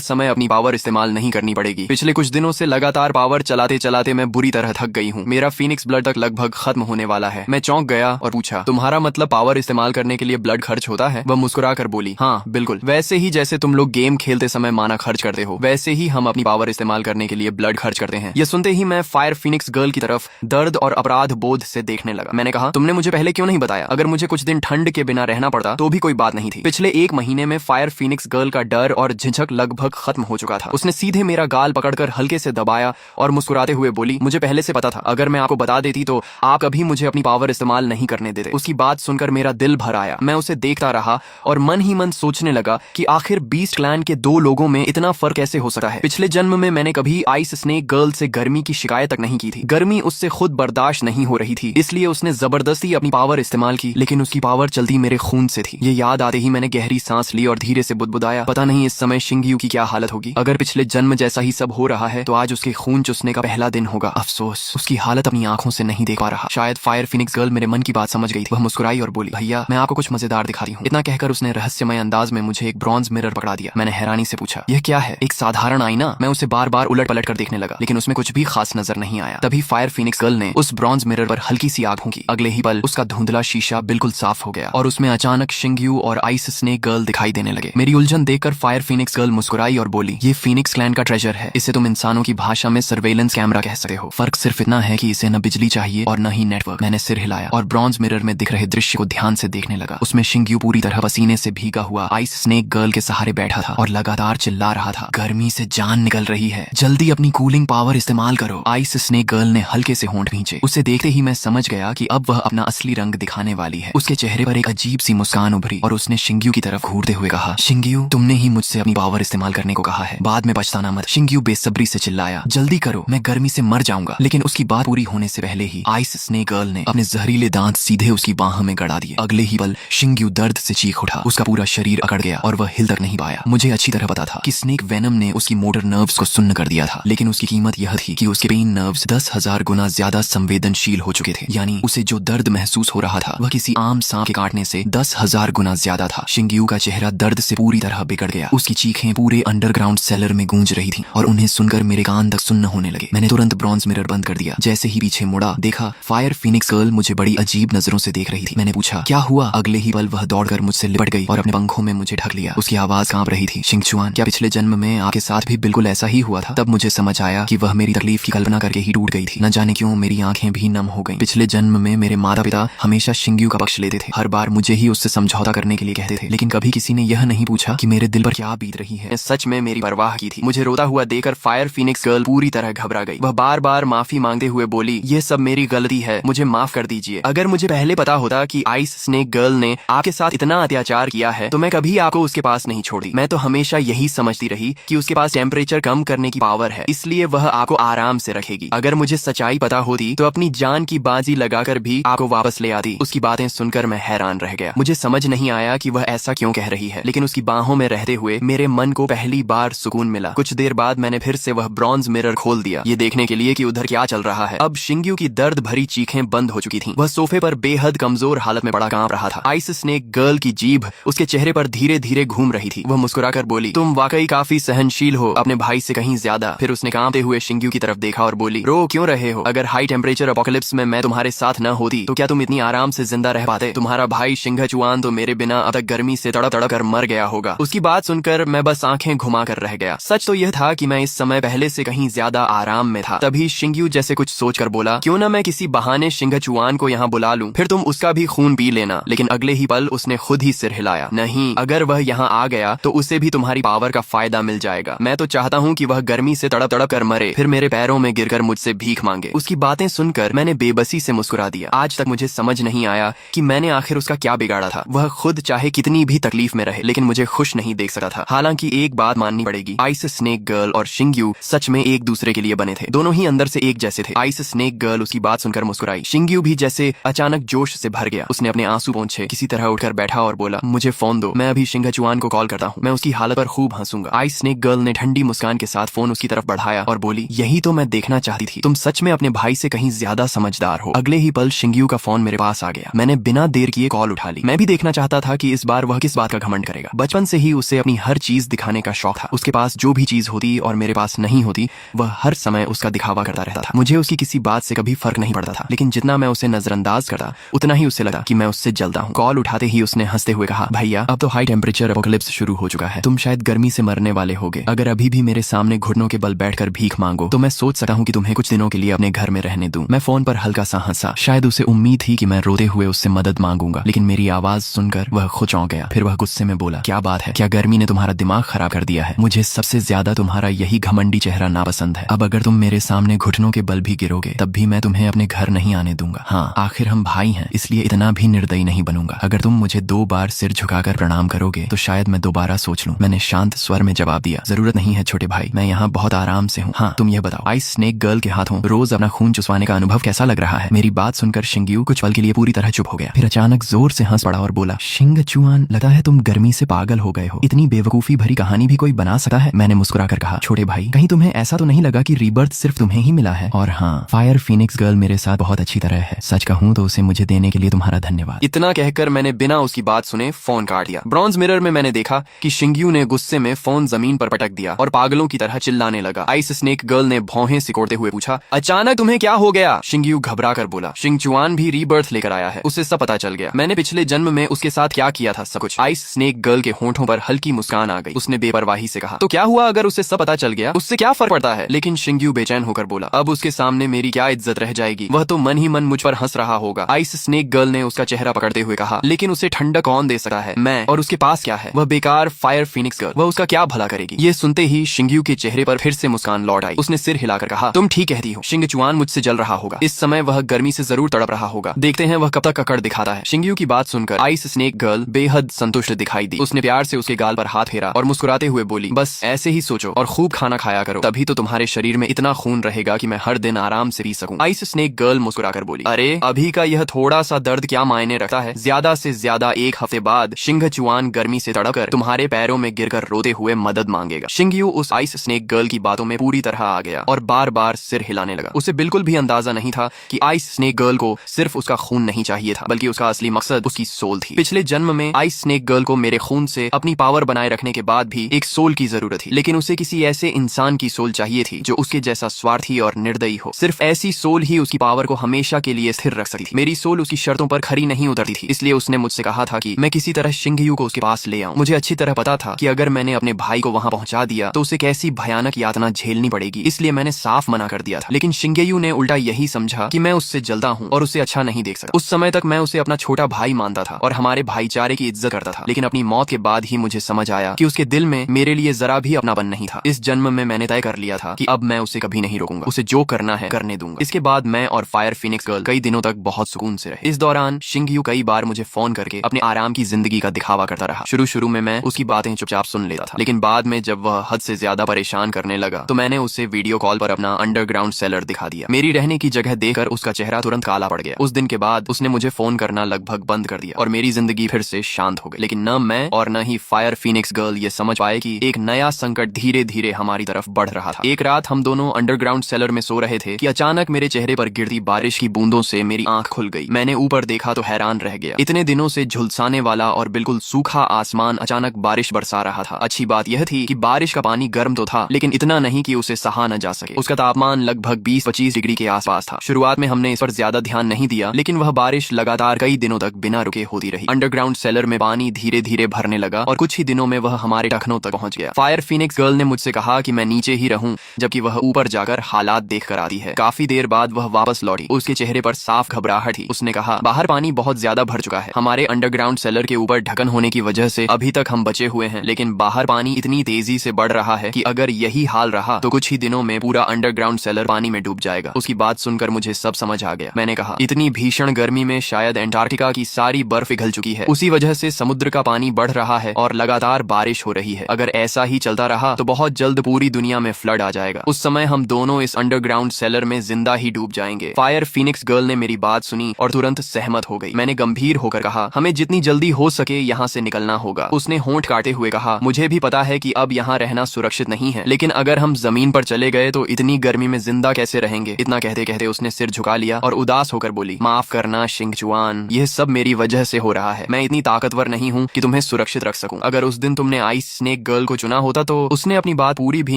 समय अपनी पावर इस्तेमाल नहीं करनी पड़ेगी। पिछले कुछ दिनों से लगातार पावर चलाते चलाते मैं बुरी तरह थक गई हूँ। मेरा फीनिक्स ब्लड तक लगभग खत्म होने वाला है। मैं चौंक गया और पूछा, तुम्हारा मतलब पावर इस्तेमाल करने के लिए ब्लड खर्च होता है? वह मुस्कुरा कर बोली, हाँ बिल्कुल, वैसे ही जैसे तुम लोग गेम खेलते समय माना खर्च करते हो, वैसे ही हम अपनी पावर इस्तेमाल करने के लिए ब्लड खर्च करते हैं। यह सुनते ही मैं फायर फीनिक्स गर्ल की तरफ दर्द और अपराध बोध से देखने लगा। मैंने कहा, तुमने मुझे पहले क्यों नहीं बताया? अगर मुझे कुछ दिन ठंड के बिना रहना पड़ता तो भी कोई बात नहीं थी। पिछले एक महीने में फायर फीनिक्स गर्ल का डर और झिझक लगभग खत्म हो चुका था। उसने सीधे मेरा गाल पकड़कर हल्के से दबाया और मुस्कुराते हुए बोली, मुझे पहले से पता था, अगर मैं आपको बता देती तो आप कभी मुझे अपनी पावर इस्तेमाल नहीं करने देते। उसकी बात सुनकर मेरा दिल भर आया। मैं उसे देखता रहा और मन ही मन सोचने लगा कि आखिर बीस्ट क्लैन के दो लोगों में इतना फर्क कैसे हो सकता है। पिछले जन्म में मैंने कभी आइस स्नेक गर्ल से गर्मी की शिकायत तक नहीं की थी। गर्मी उससे खुद बर्दाश्त नहीं हो रही थी, इसलिए उसने जबरदस्ती अपनी पावर इस्तेमाल की, लेकिन उसकी पावर चलती मेरे खून से थी। ये याद आते ही मैंने गहरी सांस ली और धीरे से बुदबुदाया, पता नहीं इस समय शिंगयू की क्या हालत होगी। अगर पिछले जन्म जैसा ही सब हो रहा है तो आज उसके खून चूसने का पहला दिन होगा। अफसोस, उसकी हालत अपनी आंखों से नहीं देख पा रहा। शायद फायर फीनिक्स गर्ल मेरे मन की बात समझ गई थी। वह मुस्कुराई और बोली, भैया मैं आपको कुछ मजेदार दिखाती हूँ। इतना कहकर उसने रहस्यमय अंदाज में मुझे एक ब्रॉन्ज मिरर पकड़ा दिया। मैंने हैरानी से पूछा, यह क्या है? एक साधारण आईना? मैं उसे बार बार उलट पलट कर देखने लगा, लेकिन उसमें कुछ भी खास नजर नहीं आया। तभी फायर फीनिक्स गर्ल ने उस ब्रॉन्ज मिरर पर हल्की सी आग फूंकी। अगले ही पल उसका धुंधला शीशा बिल्कुल साफ हो गया और उसमें अचानक शिंगयू और आइस स्नेक गर्ल दिखाई देने लगे। मेरी उलझन देखकर फायर फीनिक्स गर्ल मुस्कुराई और बोली, ये फीनिक्स क्लैन का ट्रेजर है। इसे तुम इंसानों की भाषा में सर्वेलेंस कैमरा कह सकते हो। फर्क सिर्फ इतना है कि इसे न बिजली चाहिए और न ही नेटवर्क। मैंने सिर हिलाया और ब्रॉन्ज मिरर में दिख रहे दृश्य को ध्यान से देखने लगा। उसमें शिंगयू पूरी तरह पसीने से भीगा हुआ आइस स्नेक गर्ल के सहारे बैठा था और लगातार चिल्ला रहा था, गर्मी से जान निकल रही है, जल्दी अपनी कूलिंग पावर इस्तेमाल करो। आइस स्नेक गर्ल ने हल्के से होंठ भींचे। उसे देखते ही मैं समझ गया कि अब वह अपना असली रंग दिखाने वाली है। उसके चेहरे पर एक अजीब सी मुस्कान उभरी और उसने शिंगयू की तरफ घूरते हुए कहा, शिंगयू तुमने ही मुझसे अपनी पावर इस्तेमाल करने को कहा है, बाद में पछताना मत। शिंगयू बेसब्री से चिल्लाया, जल्दी करो, मैं गर्मी से मर जाऊंगा। लेकिन उसकी बात पूरी होने से पहले ही आइस स्नेक गर्ल ने अपने जहरीले दांत सीधे उसकी बाह में गड़ा दिए। अगले ही पल शिंगयू दर्द से चीख उठा। उसका पूरा शरीर अकड़ गया और वह हिल तक नहीं पाया। मुझे अच्छी तरह पता था कि स्नेक वेनम ने उसकी मोटर नर्व्स को सुन्न कर दिया था, लेकिन उसकी कीमत यह थी कि उसके पेन नर्व्स 10,000 गुना ज्यादा संवेदनशील हो चुके थे। यानी उसे जो दर्द महसूस हो रहा था वह किसी आम सांप के काटने से 10,000 गुना ज्यादा था। शिंगयू का चेहरा दर्द से पूरी तरह बिगड़ गया। उसकी चीखें पूरे अंडरग्राउंड सेलर में गूंज रही थी और उन्हें सुनकर मेरे कान तक सुन्न होने लगे। मैंने तुरंत ब्रॉन्ज मिरर बंद कर दिया। जैसे ही पीछे मुड़ा, देखा फायर फीनिक्स गर्ल मुझे बड़ी अजीब नजरों से देख रही थी। मैंने पूछा, क्या हुआ? अगले ही पल वह दौड़कर मुझसे लिपट गई और अपने पंखों में मुझे ढक लिया। उसकी आवाज कांप रही थी, शिंगचुआन, क्या पिछले जन्म में आपके साथ भी बिल्कुल ऐसा ही हुआ था? तब मुझे समझ आया कि वह मेरी तकलीफ की कल्पना करके ही टूट गई थी। न जाने क्यों मेरी आंखें भी नम हो गईं। पिछले जन्म में मेरे माता पिता हमेशा शिंगयू का पक्ष लेते थे। हर बार मुझे ही उससे समझौता करने के लिए कहते थे, लेकिन कभी किसी ने यह नहीं पूछा कि मेरे दिल पर क्या बीत रही है। सच में मेरी परवाह की थी। मुझे रोता हुआ देखकर फायर फीनिक्स गर्ल पूरी तरह घबरा गई। वह बार बार माफी मांगते हुए बोली, ये सब मेरी गलती है, मुझे माफ कर दीजिए। अगर मुझे पहले पता होता कि आइस स्नेक गर्ल ने आपके साथ इतना अत्याचार किया है तो मैं कभी आपको उसके पास नहीं छोड़ी। मैं तो हमेशा यही समझती रही कि उसके पास टेम्परेचर कम करने की पावर है, इसलिए वह आपको आराम से रखेगी। अगर मुझे सच्चाई पता होती तो अपनी जान की बाजी लगाकर भी आपको वापस ले आती। उसकी बातें सुनकर मैं हैरान रह गया। मुझे समझ नहीं आया कि वह ऐसा क्यों कह रही है, लेकिन उसकी बाहों में रहते हुए मेरे मन को पहली बार सुकून मिला। कुछ देर बाद मैंने फिर से वह ब्रॉन्ज मिरर खोल दिया, ये देखने के लिए कि उधर क्या चल रहा है। अब शिंगयू की दर्द भरी चीखें बंद हो चुकी थीं। वह सोफे पर बेहद कमजोर हालत में पड़ा कांप रहा था। आइस स्नेक गर्ल की जीभ उसके चेहरे पर धीरे धीरे घूम रही थी। वह मुस्कुराकर बोली, तुम वाकई काफी सहनशील हो, अपने भाई से कहीं ज्यादा। फिर उसने कांपते हुए शिंगयू की तरफ देखा और बोली, रो क्यों रहे हो? अगर हाई टेम्परेचर अपोकलिप्स में मैं तुम्हारे साथ न होती तो क्या तुम इतनी आराम से जिंदा रह पाते? तुम्हारा भाई शिंगचुआन तो मेरे बिना अब तक गर्मी से तड़प तड़प कर मर गया होगा। उसकी बात सुनकर मैं बस आंखें घुमा कर रह गया। सच तो यह था कि मैं इस समय पहले से कहीं ज्यादा आराम में था। तभी शिंगयू जैसे कुछ सोचकर बोला, क्यों ना मैं किसी बहाने शिंगचुआन को यहाँ बुला लूं, फिर तुम उसका भी खून पी लेना। लेकिन अगले ही पल उसने खुद ही सिर हिलाया, नहीं, अगर वह यहाँ आ गया तो उसे भी तुम्हारी पावर का फायदा मिल जाएगा। मैं तो चाहता हूँ कि वह गर्मी से तड़प तड़प कर मरे, फिर मेरे पैरों में गिरकर मुझसे भीख मांगे। उसकी बातें सुनकर मैंने बेबसी से मुस्कुरा दिया। आज तक मुझे समझ नहीं आया कि मैंने आखिर उसका क्या बिगाड़ा था। वह खुद चाहे कितनी भी तकलीफ में रहे, लेकिन मुझे खुश नहीं देख सकता था। हालांकि एक बात माननी पड़ेगी, आइस स्नेक गर्ल और शिंगयू सच में एक दूसरे के लिए बने थे। दोनों ही अंदर से एक जैसे थे। आइस स्नेक गर्ल उसकी बात सुनकर मुस्कुराई। शिंगयू भी जैसे अचानक जोश से भर गया। उसने अपने आंसू पोंछे किसी तरह उठकर बैठा और बोला, मुझे फोन दो, मैं अभी शिंगचुआन को कॉल करता हूँ, मैं उसकी हालत पर खूब हंसूंगा। आइस स्नेक गर्ल ने ठंडी मुस्कान के साथ फोन उसकी तरफ बढ़ाया और बोली, यही तो मैं देखना चाहती थी, तुम सच में अपने भाई से कहीं ज्यादा समझदार हो। अगले ही पल शिंगयू का फोन मेरे पास आ गया। मैंने बिना देर किए कॉल उठा ली। मैं भी देखना चाहता था कि इस बार वह किस बात का घमंड घमंड करेगा। बचपन से ही उसे अपनी हर चीज दिखाने का शौक था। उसके पास जो भी चीज होती और मेरे पास नहीं होती, वह हर समय उसका दिखावा करता रहता था। मुझे उसकी किसी बात से कभी फर्क नहीं पड़ता था, लेकिन जितना मैं उसे नजरअंदाज करता उतना ही उसे लगा कि मैं उससे जलता हूँ। कॉल उठाते ही उसने हंसते हुए कहा, भैया अब तो हाई टेम्परेचर एपोकलिप्स शुरू हो चुका है, तुम शायद गर्मी से मरने वाले होगे। अगर अभी भी मेरे सामने घुटनों के बल बैठकर भीख मांगो तो मैं सोच सकता हूँ कि तुम्हें कुछ दिनों के लिए अपने घर में रहने दूं। मैं फोन पर हल्का सा हंसा। शायद उसे उम्मीद थी कि मैं रोते हुए उससे मदद मांगूंगा, लेकिन मेरी आवाज सुनकर वह खुद चौंक गया। फिर वह गुस्से में बोला, क्या बात है, क्या गर्मी ने तुम्हारा दिमाग खराब कर दिया है? मुझे सबसे ज्यादा तुम्हारा यही घमंडी चेहरा नापसंद है। अब अगर तुम मेरे सामने घुटनों के बल भी गिरोगे तब भी मैं तुम्हें अपने घर नहीं आने दूंगा। हाँ, आखिर हम भाई हैं, इसलिए इतना भी निर्दयी नहीं बनूंगा। अगर तुम मुझे 2 बार सिर झुकाकर प्रणाम करोगे तो शायद मैं दोबारा सोच लूं। मैंने शांत स्वर में जवाब दिया, जरूरत नहीं है छोटे भाई, मैं यहाँ बहुत आराम से हूँ। हाँ, तुम यह बताओ, आइस स्नेक गर्ल के हाथों रोज अपना खून चुसवाने का अनुभव कैसा लग रहा है? मेरी बात सुनकर शिंग्यू कुछ पल के लिए पूरी तरह चुप हो गया। फिर अचानक जोर से हंस पड़ा और बोला, शिंगचुआन, लगता है तुम गर्मी से पागल हो गए हो। इतनी बेवकूफी भरी कहानी भी कोई बना सकता है? मैंने मुस्कुराकर कहा, छोटे भाई, कहीं तुम्हें ऐसा तो नहीं लगा कि रीबर्थ सिर्फ तुम्हें ही मिला है? और हाँ, फायर फीनिक्स गर्ल मेरे साथ बहुत अच्छी तरह है। सच कहूँ तो उसे मुझे देने के लिए तुम्हारा धन्यवाद। इतना कहकर मैंने बिना उसकी बात सुने फोन काट दिया। ब्रॉन्ज मिरर में मैंने देखा कि शिंग्यू ने गुस्से में फोन जमीन पर पटक दिया और पागलों की तरह चिल्लाने लगा। आइस स्नेक गर्ल ने भौहें सिकोड़ते हुए पूछा, अचानक तुम्हें क्या हो गया? शिंग्यू घबरा कर बोला, शिंगचुआन भी रीबर्थ लेकर आया है, उसे सब पता चल गया। मैंने पिछले जन्म में उसके साथ क्या किया था, सब कुछ। आइस स्नेक गर्ल के होंठों पर हल्की मुस्कान आ गई। उसने बेपरवाही से कहा, तो क्या हुआ अगर उसे सब पता चल गया? उससे क्या फर्क पड़ता है? लेकिन शिंग्यू बेचैन होकर बोला, अब उसके सामने मेरी क्या इज्जत रह जाएगी? वह तो मन ही मन मुझ पर हंस रहा होगा। आइस स्नेक गर्ल ने उसका चेहरा पकड़ते हुए कहा, लेकिन उसे ठंडक कौन दे सकता है? मैं। और उसके पास क्या है? वह बेकार फायर फीनिक्स गर्ल, वह उसका क्या भला करेगी? ये सुनते ही शिंग्यू के चेहरे पर फिर से मुस्कान लौट आई। उसने सिर हिलाकर कहा, तुम ठीक कहती हो, शिंगचुआन मुझसे जल रहा होगा। इस समय वह गर्मी से जरूर तड़प रहा होगा। देखते हैं वह कब तक अकड़ दिखाता है। शिंग्यू की बात सुनकर आइस स्नेक गर्ल बेहद संतुष्ट दिखाई दी। उसने प्यार से उसके गाल पर हाथ फेरा और मुस्कुराते हुए बोली, बस ऐसे ही सोचो और खूब खाना खाया करो, तभी तो तुम्हारे शरीर में इतना खून रहेगा कि मैं हर दिन आराम से पी सकूं। आइस स्नेक गर्ल मुस्कुराकर बोली, अरे अभी का यह थोड़ा सा दर्द क्या मायने रखता है? ज्यादा से ज्यादा 1 हफ्ते बाद शिंगचुआन गर्मी से तड़पकर तुम्हारे पैरों में गिरकर रोते हुए मदद मांगेगा। शिंग्यू उस आइस स्नेक गर्ल की बातों में पूरी तरह आ गया और बार बार सिर हिलाने लगा। उसे बिल्कुल भी अंदाजा नहीं था कि आइस स्नेक गर्ल को सिर्फ उसका खून नहीं चाहिए था, बल्कि उसका असली मकसद उसकी सोल थी। पिछले जन्म में आइस स्नेक गर्ल को मेरे खून से अपनी पावर बनाए रखने के बाद भी एक सोल की जरूरत थी, लेकिन उसे किसी ऐसे इंसान की सोल चाहिए थी जो उसके जैसा स्वार्थी और निर्दयी हो। सिर्फ ऐसी सोल ही उसकी पावर को हमेशा के लिए स्थिर रख सकती थी। मेरी सोल उसकी शर्तों पर खरी नहीं उतरती थी, इसलिए उसने मुझसे कहा था कि मैं किसी तरह शिंग्यू को उसके पास ले आऊं। मुझे अच्छी तरह पता था कि अगर मैंने अपने भाई को वहां पहुंचा दिया तो उसे कैसी भयानक यातना झेलनी पड़ेगी, इसलिए मैंने साफ मना कर दिया था। लेकिन शिंगेयू ने उल्टा यही समझा कि मैं उससे जलता हूँ और उसे अच्छा नहीं देख सकता। उस समय तक मैं उसे अपना छोटा भाई मानता था और हमारे भाईचारे की इज्जत करता था, लेकिन अपनी मौत के बाद ही मुझे समझ आया कि उसके दिल में मेरे लिए जरा भी अपनापन नहीं था। इस जन्म में मैंने तय कर लिया था कि अब मैं उसे कभी नहीं रोकूंगा, उसे जो करना है करने दूंगा। इसके बाद मैं और फायर फीनिक्स गर्ल कई दिनों तक बहुत सुकून से रहे। इस दौरान शिंगयू कई बार मुझे फोन करके अपने आराम की जिंदगी का दिखावा करता रहा। शुरू में मैं उसकी बातें चुपचाप सुन लेता था, लेकिन बाद में जब वह हद से ज्यादा परेशान करने लगा तो मैंने उसे वीडियो कॉल पर अपना अंडरग्राउंड सेलर दिखा दिया। मेरी रहने की जगह देखकर उसका चेहरा तुरंत काला पड़ गया। उस दिन के बाद उसने मुझे फोन करना लगभग बंद कर दिया और मेरी जिंदगी फिर से शांत हो गई। लेकिन न मैं और न ही फायर फीनिक्स गर्ल ये समझ पाए कि एक नया संकट धीरे धीरे हमारी तरफ बढ़ रहा था। एक रात हम दोनों अंडरग्राउंड सेलर में सो रहे थे कि अचानक मेरे चेहरे पर गिरती बारिश की बूंदों से मेरी आंख खुल गई। मैंने ऊपर देखा तो हैरान रह गया। इतने दिनों से झुलसाने वाला और बिल्कुल सूखा आसमान अचानक बारिश बरसा रहा था। अच्छी बात यह थी कि बारिश का पानी गर्म तो था, लेकिन इतना नहीं कि उसे सहा न जा सके। उसका तापमान लगभग 20-25 डिग्री के आसपास था। शुरुआत में हमने इस पर ज्यादा ध्यान नहीं दिया, लेकिन वह बारिश लगातार कई दिनों तक बिना रुके होती रही। अंडरग्राउंड सेलर में पानी धीरे धीरे भरने लगा और कुछ ही दिनों में वह हमारे टखनों तक पहुंच गया। फायर फीनिक्स गर्ल ने मुझसे कहा कि मैं नीचे ही रहूं, जबकि वह ऊपर जाकर हालात देख कर आती है। काफी देर बाद वह वापस लौटी। उसके चेहरे पर साफ घबराहट थी। उसने कहा, बाहर पानी बहुत ज्यादा भर चुका है। हमारे अंडरग्राउंड सेलर के ऊपर ढक्कन होने की वजह से अभी तक हम बचे हुए हैं, लेकिन बाहर पानी इतनी तेजी से बढ़ रहा है कि अगर यही हाल रहा तो कुछ ही दिनों में पूरा अंडरग्राउंड सेलर पानी में डूब जाएगा। उसकी बात सुनकर मुझे सब समझ आ गया। मैंने कहा, इतनी भीषण गर्मी में शायद अंटार्कटिका की सारी बर्फ पिघल चुकी है। उसी वजह से समुद्र का पानी बढ़ रहा है और लगातार बारिश हो रही है। अगर ऐसा ही चलता रहा तो बहुत जल्द पूरी दुनिया में फ्लड आ जाएगा। उस समय हम दोनों इस अंडरग्राउंड सेलर में जिंदा ही डूब जाएंगे। फायर फीनिक्स गर्ल ने मेरी बात सुनी और तुरंत सहमत हो गई। मैंने गंभीर होकर कहा, हमें जितनी जल्दी हो सके यहाँ से निकलना होगा। उसने होंठ काटे हुए कहा, मुझे भी पता है कि अब यहाँ रहना सुरक्षित नहीं है, लेकिन अगर हम जमीन पर चले गए तो इतनी गर्मी में जिंदा कैसे रहेंगे? इतना कहते कहते उसने सिर झुका लिया और उदास होकर बोली, माफ करना शिंगचुआन, यह सब मेरी वजह से हो रहा है। मैं इतनी ताकतवर नहीं हूँ कि तुम्हें सुरक्षित रख सकूं। अगर उस दिन तुमने आइस स्नेक गर्ल को चुना होता तो उसने अपनी बात पूरी भी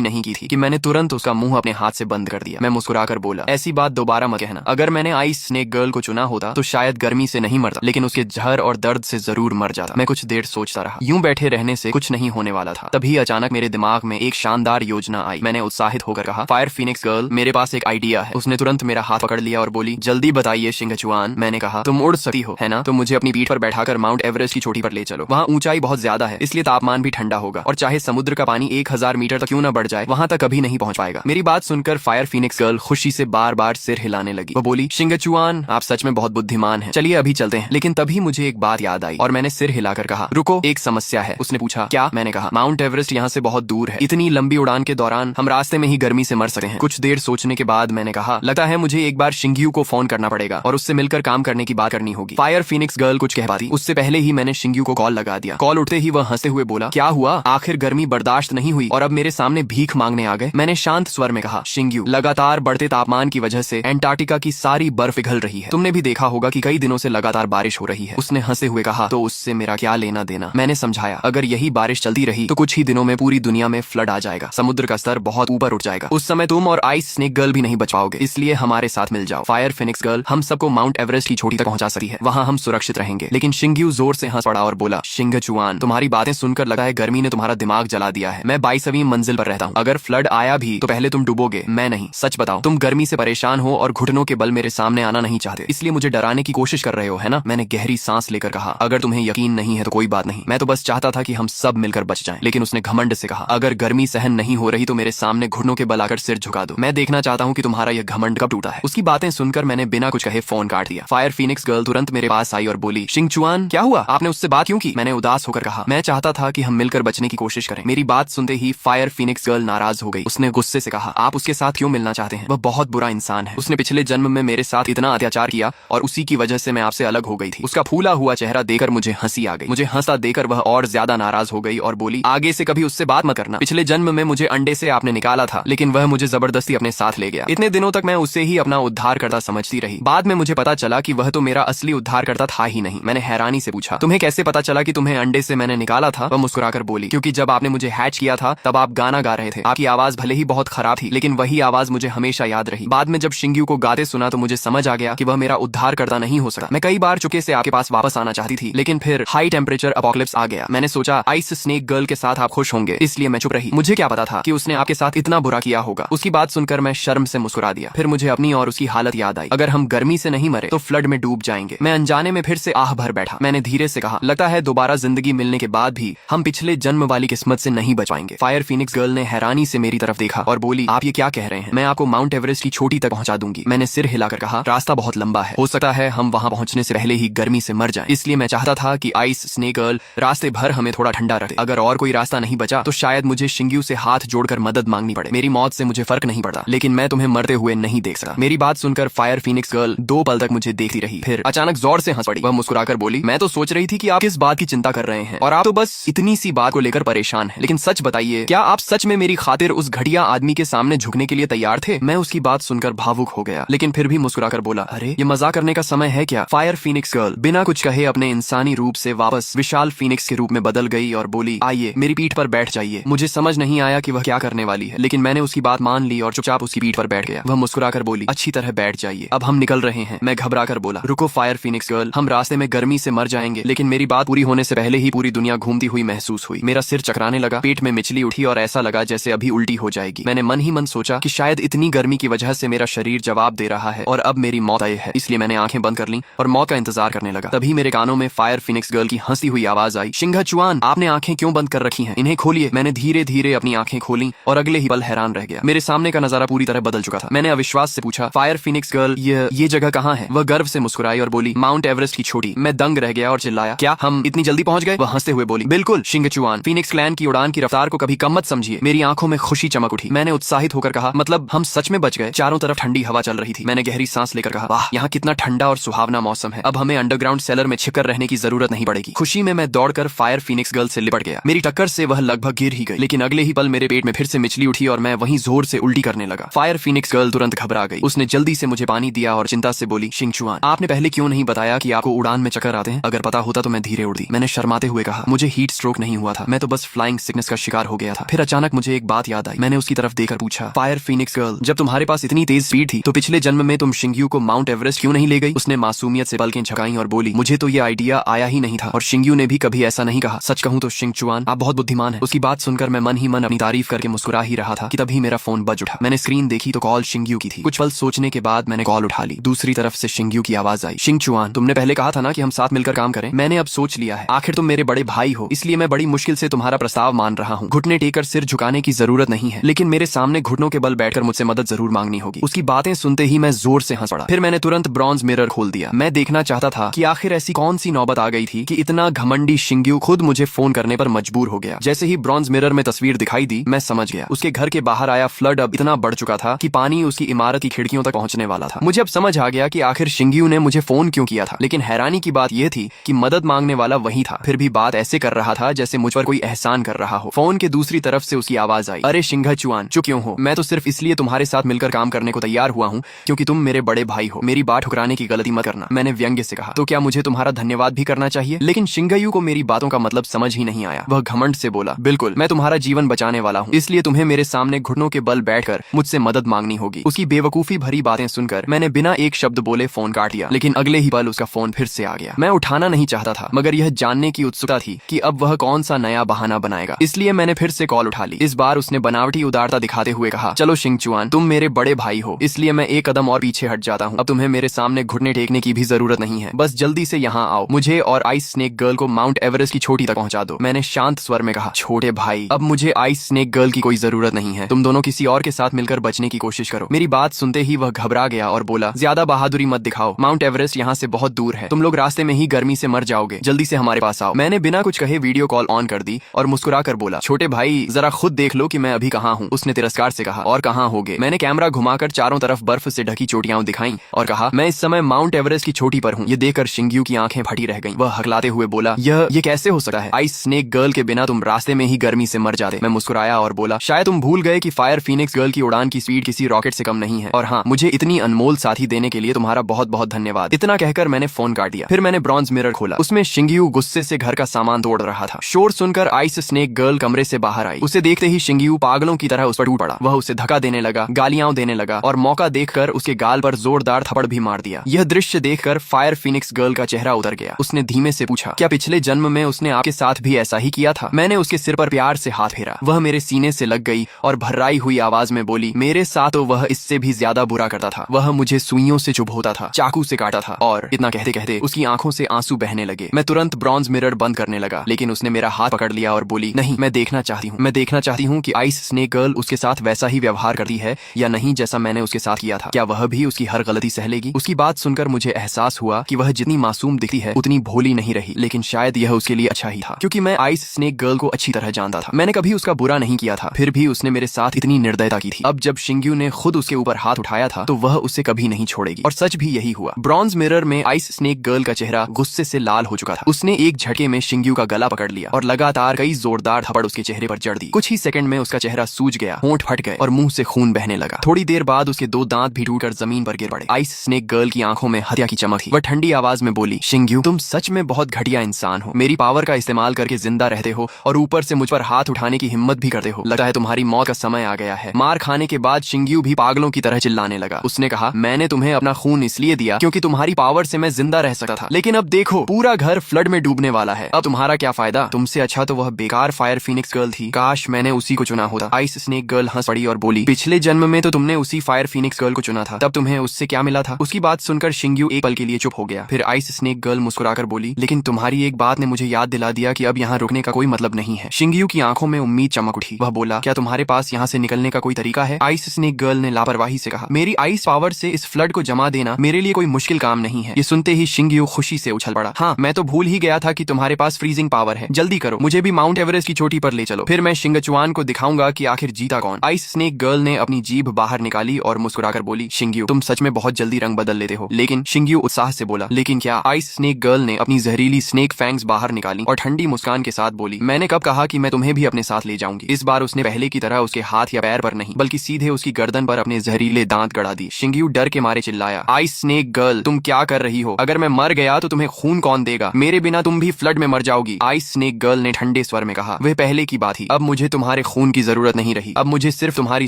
नहीं की थी कि मैंने तुरंत उसका मुंह अपने हाथ से बंद कर दिया। मैं मुस्कुराकर बोला, ऐसी बात दोबारा मत कहना। अगर मैंने आइस स्नेक गर्ल को चुना होता तो शायद गर्मी से नहीं मरता, लेकिन उसके जहर और दर्द से जरूर मर जाता। मैं कुछ देर सोचता रहा। यूं बैठे रहने से कुछ नहीं होने वाला था। तभी अचानक मेरे दिमाग में एक शानदार योजना आई। मैंने उत्साहित होकर कहा, फायर फिनिक्स गर्ल, मेरे पास एक आइडिया है। उसने तुरंत मेरा हाथ पकड़ लिया और बोली, जल्दी बताइए शिंगचुआन। मैंने कहा, तुम उड़ सकती हो है ना, तो मुझे अपनी पीठ पर बैठाकर माउंट एवरेस्ट की चोटी पर ले चलो। वहाँ ऊंचाई बहुत ज्यादा है, इसलिए तापमान भी ठंडा होगा, और चाहे समुद्र का पानी 1000 मीटर तक क्यों न बढ़ जाए, वहाँ तक कभी नहीं पहुंच पाएगा। मेरी बात सुनकर फायर फिनिक्स गर्ल खुशी से बार बार सिर हिलाने लगी। वो बोली, शिंगचुआन, आप सच में बहुत बुद्धिमान हैं। चलिए अभी चलते हैं। लेकिन तभी मुझे एक बात याद आई और मैंने सिर हिलाकर कहा, रुको, एक समस्या है। उसने पूछा, क्या? मैंने कहा, माउंट एवरेस्ट यहाँ से बहुत दूर है। इतनी लंबी उड़ान के दौरान हम रास्ते में ही गर्मी से मर सकते हैं। कुछ देर सोचने के बाद मैंने कहा, लगता है मुझे एक बार शिंग्यू को फोन करना पड़ेगा और उससे मिलकर काम करने की बात करनी होगी। फायर फिनिक्स गर्ल कुछ कह पाती उससे पहले ही मैंने शिंग्यू को कॉल लगा दिया। कॉल उठते ही वह हंसते हुए बोला, क्या हुआ? आखिर गर्मी बर्दाश्त नहीं हुई और अब मेरे सामने भीख मांगने आ गए? मैंने शांत स्वर में कहा, शिंग्यू, लगातार बढ़ते तापमान की वजह से एंटार्क्टिका की सारी बर्फ पिघल रही है। तुमने भी देखा होगा कि कई दिनों से लगातार बारिश हो रही है। उसने हंसे हुए कहा, तो उससे मेरा क्या लेना देना? मैंने समझाया, अगर यही बारिश चलती रही तो कुछ ही दिनों में पूरी दुनिया में फ्लड आ जाएगा। समुद्र का स्तर बहुत ऊपर उठ जाएगा। उस समय तुम और आइस स्नेक गर्ल भी नहीं बच पाओगे, इसलिए हमारे साथ मिल जाओ। फायर फिनिक्स गर्ल हम सबको माउंट एवरेस्ट की चोटी तक पहुंचा सकती है, वहां हम सुरक्षित रहेंगे। लेकिन शिंग्यू जोर से हंस पड़ा और बोला, शिंगचुआन, तुम्हारी बातें सुनकर लगा है गर्मी ने तुम्हारा दिमाग जला दिया है। मैं 22वीं मंजिल पर रहता हूँ। अगर फ्लड आया भी तो पहले तुम डूबोगे, मैं नहीं। सच बताओ, तुम गर्मी से परेशान हो और घुटनों के बल मेरे सामने आना नहीं चाहते, इसलिए मुझे डराने की कोशिश कर रहे हो, है ना? मैंने गहरी सांस लेकर कहा, अगर तुम्हें यकीन नहीं है तो कोई बात नहीं, मैं तो बस चाहता था कि हम सब मिलकर बच जाएं। लेकिन उसने घमंड से कहा, अगर गर्मी सहन नहीं हो रही तो मेरे सामने घुटनों के बल आकर सिर झुका दो। मैं देखना चाहता हूँ कि तुम्हारा यह घमंड कब टूटा है। उसकी बातें सुनकर मैंने बिना कुछ कहे फोन काट दिया। फायर फिनिक्स गर्ल तुरंत मेरे पास आई और बोली, शिंगचुआन, क्या हुआ? आपने उससे बात क्यों की? मैंने उदास होकर कहा, मैं चाहता था कि हम मिलकर बचने की कोशिश करें। मेरी बात सुनते ही फायर फिनिक्स गर्ल नाराज हो गई। उसने गुस्से से कहा, आप उसके साथ क्यों मिलना चाहते हैं? वह बहुत बुरा इंसान है। उसने पिछले जन्म में मेरे साथ इतना अत्याचार किया और उसी की वजह से मैं आपसे अलग हो गई थी। उसका फूला हुआ चेहरा देखकर मुझे हंसी आ गई। मुझे हंसता देखकर वह और ज्यादा नाराज हो गई और बोली, आगे से कभी उससे बात मत करना। पिछले जन्म में मुझे अंडे से आपने निकाला था, लेकिन वह मुझे जबरदस्ती अपने साथ ले गया। इतने दिनों तक मैं उसे ही अपना उद्धारकर्ता समझती रही। बाद में मुझे पता चला कि वह तो मेरा असली उद्धारकर्ता था ही नहीं। मैंने हैरानी से पूछा, तुम्हें कैसे पता चला कि तुम्हें अंडे से मैंने निकाला था? वह मुस्कुराकर बोली, क्योंकि जब आपने मुझे हैच किया था तब आप गाना गा रहे थे। आपकी आवाज भले ही बहुत खराब थी, लेकिन वही आवाज मुझे हमेशा याद रही। बाद में जब शिंग्यू को गाते सुना तो मुझे समझ आ गया कि वह मेरा उद्धारकर्ता नहीं हो सकता। मैं कई बार चुके से आपके पास वापस आना चाहती थी, लेकिन फिर हाई टेम्परेचर अपोकलिप्स आ गया। मैंने सोचा आइस स्नेक गर्ल के साथ आप खुश होंगे, इसलिए मैं चुप रही। मुझे क्या पता था कि उसने आपके साथ इतना बुरा किया होगा। उसकी बात सुनकर मैं शर्म से मुस्कुरा दिया। फिर मुझे अपनी और उसकी हालत याद आई। अगर हम गर्मी से नहीं मरे तो फ्लड में डूब जाएंगे। मैं अनजाने में फिर से आह भर बैठा। मैंने धीरे से कहा, लगता है दोबारा जिंदगी मिलने के बाद भी हम पिछले जन्म वाली किस्मत से नहीं बच पाएंगे। फायर फिनिक्स गर्ल ने हैरानी से मेरी तरफ देखा और बोली, आप ये क्या कह रहे हैं? मैं आपको माउंट एवरेस्ट की चोटी तक पहुंचा दूंगी। मैंने सिर हिलाकर कहा, रास्ता बहुत लंबा है, हो सकता है हम वहां पहुंचने से पहले ही गर्मी से मर जाएं। इसलिए मैं चाहता था कि आइस स्नेक गर्ल रास्ते भर हमें थोड़ा ठंडा रखे। अगर और कोई रास्ता नहीं बचा तो शायद मुझे शिंग्यू से हाथ जोड़कर मदद मांगनी पड़े। मेरी मौत से मुझे फर्क नहीं पड़ता, लेकिन मैं तुम्हें मरते हुए नहीं देख सकता। मेरी बात सुनकर फायर फिनिक्स गर्ल 2 पल तक मुझे देखती रही, फिर अचानक जोर से हंस पड़ी। वह मुस्कुराकर बोली, मैं तो सोच रही थी कि आप किस बात की चिंता कर रहे हैं और आप तो बस इतनी सी बात को लेकर परेशान हैं। लेकिन सच बताइए, क्या आप सच में मेरी खातिर उस घटिया आदमी के सामने झुकने के लिए तैयार थे? मैं उसकी बात सुनकर भावुक हो गया, लेकिन फिर भी मुस्कुराकर बोला, अरे ये मजाक करने का समय है क्या? फायर फिनिक्स गर्ल बिना कुछ कहे अपने इंसानी रूप से वापस विशाल फिनिक्स के रूप में बदल गई और बोली, आइए मेरी पीठ पर बैठ जाइए। मुझे समझ नहीं आया कि वह क्या करने वाली है, लेकिन मैंने उसकी बात मान ली और चुपचाप उसकी पीठ पर बैठ गया। वह मुस्कुराकर बोली, अच्छी तरह बैठ जाइए, अब हम निकल रहे हैं। मैं घबराकर बोला, रुको फायर फिनिक्स गर्ल, हम रास्ते में गर्मी से मर जाएंगे। लेकिन मेरी बात पूरी होने से पहले ही पूरी दुनिया घूमती हुई महसूस हुई। मेरा सिर चकराने लगा, पेट में मिचली उठी और ऐसा लगा जैसे अभी उल्टी हो जाएगी। मैंने मन ही मन सोचा कि शायद इतनी गर्मी की वजह से मेरा शरीर जवाब दे रहा है और अब मेरी मौत आई है। इसलिए मैंने आंखें बंद कर ली और मौत का इंतजार करने लगा। तभी मेरे कानों में फायर फिनिक्स गर्ल की हंसती हुई आवाज आई, शिंगचुआन, आपने आंखें क्यों बंद कर रखी हैं? इन्हें खोलिए। मैंने धीरे धीरे अपनी आंखें खोली और अगले ही पल हैरान रह गया। मेरे सामने का नजारा पूरी तरह बदल चुका था। मैंने अविश्वास से पूछा, फायर फिनिक्स गर्ल, ये जगह कहाँ है? वह गर्व से मुस्कुराई और बोली, माउंट एवरेस्ट की चोटी। मैं दंग रह गया और चिल्लाया, क्या हम इतनी जल्दी पहुंच गए? वह हंसते हुए बोली, बिल्कुल शिंगचुआन, फिनिक्स क्लैन की उड़ान की रफ्तार को कभी कम मत समझिए। मेरी आंखों में खुशी चमक उठी। मैंने उत्साहित होकर कहा, मतलब हम सच में बच गए? चारों तरफ ठंडी हवा चल रही थी। मैंने गहरी सांस लेकर कहा, वाह, यहाँ कितना ठंडा और सुहावना मौसम है। अब हमें अंडरग्राउंड सेलर में छिपकर रहने की जरूरत नहीं पड़ेगी। खुशी में मैं दौड़कर फायर फिनिक्स गर्ल से लिपट गया। मेरी टक्कर से वह लगभग गिर ही गई, लेकिन अगले ही पल मेरे पेट में फिर से मिचली उठी और मैं वहीं जोर से उल्टी करने लगा। फायर फिनिक्स गर्ल तुरंत घबरा गई। उसने जल्दी से मुझे पानी दिया और चिंता से बोली, शिंगचुआन, आपने पहले क्यों नहीं बताया कि आपको उड़ान में चक्कर आते हैं? अगर पता होता तो मैं धीरे उड़ती। मैंने मैंने शर्माते हुए कहा, मुझे हीट स्ट्रोक नहीं हुआ था, मैं तो बस फ्लाइंग सिकनेस का शिकार हो गया था। फिर अचानक मुझे एक बात याद आई। मैंने उसकी तरफ देखकर पूछा, फायर फीनिक्स गर्ल, जब तुम्हारे पास इतनी तेज स्पीड थी तो पिछले जन्म में तुम शिंग्यू को माउंट एवरेस्ट क्यों नहीं ले गई? उसने मासूमियत से पलकें झपकाई और बोली, मुझे तो ये आइडिया आया ही नहीं था और शिंग्यू ने भी कभी ऐसा नहीं कहा। सच कहूं तो शिंगचुआन, आप बहुत बुद्धिमान हैं। उसकी बात सुनकर मैं मन ही मन अपनी तारीफ करके मुस्कुरा ही रहा था कि तभी मेरा फोन बज उठा। मैंने स्क्रीन देखी तो कॉल शिंग्यू की थी। कुछ पल सोचने के बाद मैंने कॉल उठा ली। दूसरी तरफ से शिंग्यू की आवाज आई, शिंगचुआन, तुमने पहले कहा था ना कि हम साथ मिलकर काम करें। मैंने अब सोच लिया है, आखिर तुम मेरे बड़े भाई हो, इसलिए मैं बड़ी मुश्किल से तुम्हारा प्रस्ताव मान रहा हूँ। घुटने टेकर सिर झुकाने की जरूरत नहीं है, लेकिन मेरे सामने घुटनों के बल बैठकर मुझसे मदद जरूर मांगनी होगी। उसकी बातें सुनते ही मैं जोर से हंस पड़ा। फिर मैंने तुरंत ब्रॉन्ज मिरर खोल दिया। मैं देखना चाहता था कि आखिर ऐसी कौन सी नौबत आ गई थी कि इतना घमंडी शिंग्यू खुद मुझे फोन करने पर मजबूर हो गया। जैसे ही ब्रॉन्ज मिरर में तस्वीर दिखाई दी, मैं समझ गया। उसके घर के बाहर आया फ्लड अब इतना बढ़ चुका था कि पानी उसकी इमारत की खिड़कियों तक पहुंचने वाला था। मुझे अब समझ आ गया कि आखिर शिंग्यू ने मुझे फोन क्यों किया था। लेकिन हैरानी की बात यह थी कि मदद मांगने वाला वही था, फिर भी बात ऐसे कर रहा था जैसे मुझ पर कोई एहसान कर रहा हो। फोन के दूसरी तरफ से उसकी आवाज आई, अरे शिंगचुआन, चुप क्यों हो? मैं तो सिर्फ इसलिए तुम्हारे साथ मिलकर काम करने को तैयार हुआ हूँ क्योंकि तुम मेरे बड़े भाई हो। मेरी बात ठुकराने की गलती मत करना। मैंने व्यंग्य से कहा, तो क्या मुझे तुम्हारा धन्यवाद भी करना चाहिए? लेकिन शिंगयू को मेरी बातों का मतलब समझ ही नहीं आया। वह घमंड से बोला, बिल्कुल, मैं तुम्हारा जीवन बचाने वाला हूँ, इसलिए तुम्हें मेरे सामने घुटनों के बल बैठकर मुझसे मदद मांगनी होगी। उसकी बेवकूफी भरी बातें सुनकर मैंने बिना एक शब्द बोले फोन काट दिया। लेकिन अगले ही पल उसका फोन फिर से आ गया। मैं उठाना नहीं चाहता था, मगर यह जानने की उत्सुकता थी कि अब वह कौन सा नया बहाना बनाएगा, इसलिए मैंने फिर से कॉल उठा ली। इस बार उसने बनावटी उदारता दिखाते हुए कहा, चलो शिंगचुआन, तुम मेरे बड़े भाई हो, इसलिए मैं एक कदम और पीछे हट जाता हूँ। अब तुम्हें मेरे सामने घुटने टेकने की भी जरूरत नहीं है, बस जल्दी से यहाँ आओ। मुझे और आइस स्नेक गर्ल को माउंट एवरेस्ट की चोटी तक पहुंचा दो। मैंने शांत स्वर में कहा, छोटे भाई, अब मुझे आइस स्नेक गर्ल की कोई जरूरत नहीं है, तुम दोनों किसी और के साथ मिलकर बचने की कोशिश करो। मेरी बात सुनते ही वह घबरा गया और बोला, ज्यादा बहादुरी मत दिखाओ, माउंट एवरेस्ट यहाँ से बहुत दूर है, तुम लोग रास्ते में ही गर्मी से मर जाओगे, जल्दी से हमारे पास आओ। मैंने बिना कुछ कहे वीडियो कॉल ऑन कर दी और मुस्कुरा कर बोला, छोटे भाई, जरा खुद देख लो कि मैं अभी कहाँ हूँ। उसने तिरस्कार से कहा, और कहाँ होगे? मैंने कैमरा घुमाकर चारों तरफ बर्फ से ढकी चोटियां दिखाई और कहा, मैं इस समय माउंट एवरेस्ट की चोटी पर हूँ। ये देखकर शिंग्यू की आंखें फटी रह गईं। वह हकलाते हुए बोला, ये कैसे हो सकता है? आइस स्नेक गर्ल के बिना तुम रास्ते में ही गर्मी से मर जाते। मैं मुस्कुराया और बोला, शायद तुम भूल गए कि फायर फीनिक्स गर्ल की उड़ान की स्पीड किसी रॉकेट से कम नहीं है। और हाँ, मुझे इतनी अनमोल साथी देने के लिए तुम्हारा बहुत बहुत धन्यवाद। इतना कहकर मैंने फोन काट दिया। फिर मैंने ब्रॉन्ज मिरर खोला। उसमें शिंग्यू गुस्से से घर का सामान तोड़ रहा था। शोर सुनकर आइस स्नेक गर्ल कमरे से बाहर आई। उसे देखते ही शिंग्यू पागलों की तरह उस पर टूट पड़ा। वह उसे धक्का देने लगा, गालियां देने लगा और मौका देखकर उसके गाल पर जोरदार थप्पड़ भी मार दिया। यह दृश्य देखकर फायर फीनिक्स गर्ल का चेहरा उतर गया। उसने धीमे से पूछा, क्या पिछले जन्म में उसने आपके साथ भी ऐसा ही किया था? मैंने उसके सिर पर प्यार से हाथ फेरा। वह मेरे सीने से लग गई और भर्राई हुई आवाज में बोली, मेरे साथ तो वह इससे भी ज्यादा बुरा करता था। वह मुझे सुइयों से चुभोता था, चाकू से काटा था। और इतना कहते कहते उसकी आंखों से आंसू बहने लगे। मैं तुरंत ब्रॉन्ज मिरर बंद करने लगा, लेकिन उसने मेरा हाथ पकड़ लिया और बोली, नहीं, मैं देखना चाहती हूँ कि आइस स्नेक गर्ल उसके साथ वैसा ही व्यवहार करती है या नहीं जैसा मैंने उसके साथ किया था। क्या वह भी उसकी हर गलती सह लेगी? उसकी बात सुनकर मुझे एहसास हुआ कि वह जितनी मासूम दिखती है उतनी भोली नहीं रही, लेकिन शायद यह उसके लिए अच्छा ही था, क्योंकि मैं आइस स्नेक गर्ल को अच्छी तरह जानता था। मैंने कभी उसका बुरा नहीं किया था, फिर भी उसने मेरे साथ इतनी निर्दयता की थी। अब जब शिंग्यू ने खुद उसके ऊपर हाथ उठाया था तो वह उसे कभी नहीं छोड़ेगी। और सच भी यही हुआ। ब्रॉन्ज मिरर में आइस स्नेक गर्ल का चेहरा गुस्से से लाल हो चुका था। उसने एक झटके में शिंग्यू का गला पकड़ लिया और लगातार कई जोरदार थप्पड़ उसके चेहरे पर जड़ दी। कुछ ही सेकंड में उसका चेहरा सूज गया, होंठ फट गए और मुंह से खून बहने लगा। थोड़ी देर बाद उसके 2 दांत भी टूटकर जमीन पर गिर पड़े। आइस स्नेक गर्ल की आंखों में हत्या की चमक थी। वह ठंडी आवाज में बोली, शिंग्यू, तुम सच में बहुत घटिया इंसान हो। मेरी पावर का इस्तेमाल करके जिंदा रहते हो और ऊपर से मुझ पर हाथ उठाने की हिम्मत भी करते हो। लगता है तुम्हारी मौत का समय आ गया है। मार खाने के बाद शिंग्यू भी पागलों की तरह चिल्लाने लगा। उसने कहा, मैंने तुम्हें अपना खून इसलिए दिया क्योंकि तुम्हारी पावर से मैं जिंदा रह सकता था, लेकिन अब देखो, पूरा घर फ्लड में डूबने वाला है। अब तुम्हारा क्या फायदा? तुमसे अच्छा तो वह बेकार फायर फीनिक्स गर्ल थी। काश मैंने उसी को चुना होता। आइस स्नेक गर्ल हंस पड़ी और बोली, पिछले जन्म में तो तुमने उसी फायर फीनिक्स गर्ल को चुना था, तब तुम्हें उससे क्या मिला था? उसकी बात सुनकर शिंग्यू एक पल के लिए चुप हो गया। फिर आइस स्नेक गर्ल मुस्कुराकर बोली, लेकिन तुम्हारी एक बात ने मुझे याद दिला दिया कि अब यहाँ रुकने का कोई मतलब नहीं है। शिंग्यू की आंखों में उम्मीद चमक उठी। वह बोला, क्या तुम्हारे पास यहाँ से निकलने का कोई तरीका है? आइस स्नेक गर्ल ने लापरवाही से कहा, मेरी आइस पावर से इस फ्लड को जमा देना मेरे लिए कोई मुश्किल काम नहीं है। ये सुनते ही शिंग्यू खुशी से उछल पड़ा। हाँ, मैं तो भूल ही गया था कि तुम्हारे पास फ्रीजिंग पावर है। जल्दी करो, मुझे भी माउंट एवरेस्ट की चोटी पर ले चलो, फिर मैं शिंगचुआन को दिखाऊंगा कि आखिर जीता कौन। आइस स्नेक गर्ल ने अपनी जीभ बाहर निकाली और मुस्कुराकर बोली, शिंग्यू, तुम सच में बहुत जल्दी रंग बदल लेते हो। लेकिन शिंग्यू उत्साह से बोला, लेकिन क्या? आइस स्नेक गर्ल ने अपनी जहरीली स्नेक फैंग्स बाहर निकाली और ठंडी मुस्कान के साथ बोली, मैंने कब कहा कि मैं तुम्हें भी अपने साथ ले जाऊंगी? इस बार उसने पहले की तरह उसके हाथ या पैर पर नहीं, बल्कि सीधे उसकी गर्दन पर अपने जहरीले दांत गड़ा दी। शिंग्यू डर के मारे चिल्लाया, आइस स्नेक गर्ल, तुम क्या कर रही हो? अगर मैं मर गया तो तुम्हें खून कौन देगा? मेरे बिना तुम तुम भी फ्लड में मर जाओगी, आइस स्नेक गर्ल ने ठंडे स्वर में कहा। वह पहले की बात ही, अब मुझे तुम्हारे खून की जरूरत नहीं रही, अब मुझे सिर्फ तुम्हारी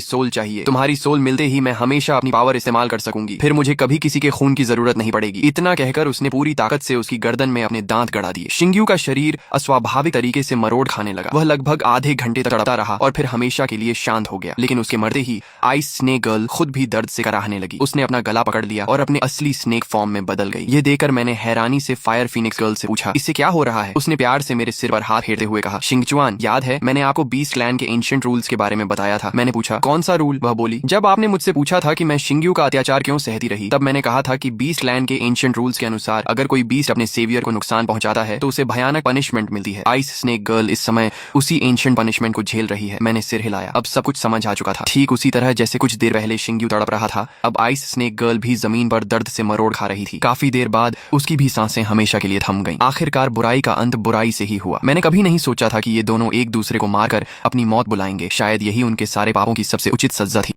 सोल चाहिए। तुम्हारी सोल मिलते ही मैं हमेशा अपनी पावर इस्तेमाल कर सकूंगी, फिर मुझे कभी किसी के खून की जरूरत नहीं पड़ेगी। इतना कहकर उसने पूरी ताकत से उसकी गर्दन में अपने दांत गड़ा दिए। शिंग्यू का शरीर अस्वाभाविक तरीके से मरोड़ खाने लगा। वह लगभग आधे घंटे तक तड़पता रहा और फिर हमेशा के लिए शांत हो गया। लेकिन उसके मरते ही आइस स्नेक गर्ल खुद भी दर्द से कराहने लगी। उसने अपना गला पकड़ लिया और अपने असली स्नेक फॉर्म में बदल गई। ये देखकर मैंने हैरानी से फायर फीनिक्स गर्ल से पूछा, इससे क्या हो रहा है? उसने प्यार से मेरे सिर पर हाथ फेरते हुए कहा, शिंगचुआन, याद है मैंने आपको बीस्ट क्लैन के एंशिएंट रूल्स के बारे में बताया था? मैंने पूछा, कौन सा रूल? वह बोली, जब आपने मुझसे पूछा था कि मैं शिंग्यू का अत्याचार क्यों सहती रही, तब मैंने कहा था कि बीस्ट क्लैन के एंशिएंट रूल्स के अनुसार अगर कोई बीस्ट अपने सेवियर को नुकसान पहुंचाता है तो उसे भयानक पनिशमेंट मिलती है। आइस स्नेक गर्ल इस समय उसी एंशिएंट पनिशमेंट को झेल रही है। मैंने सिर हिलाया। अब सब कुछ समझ आ चुका था। ठीक उसी तरह जैसे कुछ देर पहले शिंग्यू तड़प रहा था, अब आइस स्नेक गर्ल भी जमीन पर दर्द से मरोड़ खा रही थी। काफी देर बाद उसकी भी सांसें हमेशा के लिए थम गईं। आखिरकार बुराई का अंत बुराई से ही हुआ। मैंने कभी नहीं सोचा था कि ये दोनों एक दूसरे को मारकर अपनी मौत बुलाएंगे। शायद यही उनके सारे पापों की सबसे उचित सजा थी।